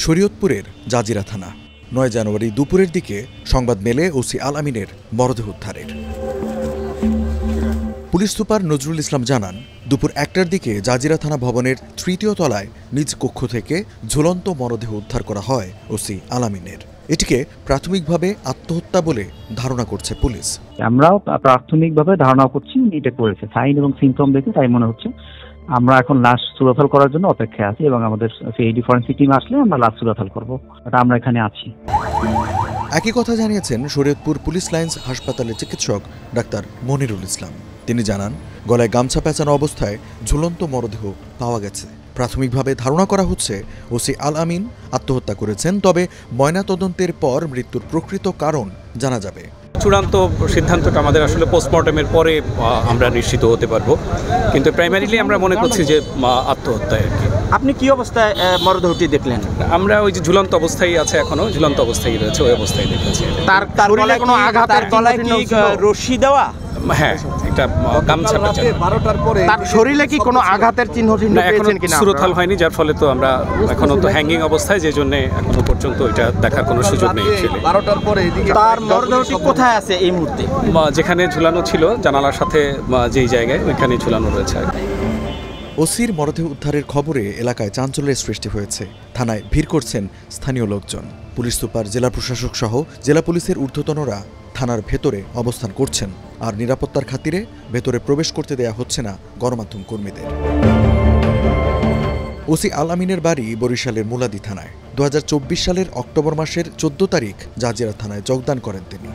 শরীয়তপুরের জাজিরা থানা 9 জানুয়ারি দুপুরের দিকে সংবাদ মেলে ওসি আল আমিনের মরদেহ উদ্ধারের। পুলিশ সুপার নজরুল ইসলাম জানান, দুপুর 1টার দিকে জাজিরা থানা ভবনের 3য় তলায় নিজ কক্ষ থেকে ঝুলন্ত মরদেহ উদ্ধার করা হয় ওসি আল আমিনের। এটিকে প্রাথমিকভাবে আত্মহত্যা বলে ধারণা করছে পুলিশ। আমরাও প্রাথমিকভাবে ধারণা করছি এটা করেছে, সাইন এবং সিমটম দেখে তাই মনে হচ্ছে। আমরা এখন লাশ চুরাথাল করার জন্য অপেক্ষায় আছি এবং আমাদের সিআইডি ফরেনসিক টিম আসলে আমরা লাশ চুরাথাল করব। আমরা এখানে আছি। একই কথা জানিয়েছেন শরীয়তপুর পুলিশ লাইন্স হাসপাতালের চিকিৎসক ডাক্তার মনিরুল ইসলাম। তিনি জানান, গলায় গামছা পেঁচানো অবস্থায় ঝুলন্ত মরদেহ পাওয়া গেছে। প্রাথমিকভাবে ধারণা করা হচ্ছে ওসি আল আমিন আত্মহত্যা করেছেন, তবে ময়নাতদন্তের পর মৃত্যুর প্রকৃত কারণ জানা যাবে। চূড়ান্ত সিদ্ধান্তটা আমাদের আসলে পোস্টমর্টমের পরে আমরা নিশ্চিত হতে পারবো, কিন্তু প্রাইমারিলি আমরা মনে করছি যে আত্মহত্যায় আর কি। আপনি কি অবস্থায় মরদেহটি দেখলেন? আমরা ওই যে ঝুলন্ত অবস্থায় আছে, এখনো ঝুলন্ত অবস্থায় রয়েছে, ওই অবস্থায় দেখেছি। তার শরীরে কোনো আঘাত, তার গলায় কি রশি দেওয়া? হ্যাঁ, এটা গামছা পেঁচানো। 12টার পরে তার শরীরে কি কোনো আঘাতের চিহ্ন পেয়েছেন কিনা? সুরথাল হয়নি, যার ফলে তো আমরা এখনো তো হ্যাঙ্গিং অবস্থায়, যে জন্য এখনো পর্যন্ত এটা দেখার কোনো সুযোগ নেই। 12টার পরে তার মরদেহটি কোথায় আছে এই মুহূর্তে? যেখানে ঝুলানো ছিল জানালার সাথে যেই জায়গায়, ওইখানে ঝুলানো রয়েছে। ওসির মরদেহ উদ্ধারের খবরে এলাকায় চাঞ্চল্যের সৃষ্টি হয়েছে। থানায় ভিড় করছেন স্থানীয় লোকজন। পুলিশ সুপার, জেলা প্রশাসক সহ জেলা পুলিশের ঊর্ধ্বতনরা থানার ভেতরে অবস্থান করছেন, আর নিরাপত্তার খাতিরে ভেতরে প্রবেশ করতে দেয়া হচ্ছে না গণমাধ্যম কর্মীদের। ওসি আল আমিনের বাড়ি বরিশালের মুলাদি থানায়। 2024 সালের অক্টোবর মাসের 14 তারিখ জাজিরা থানায় যোগদান করেন তিনি।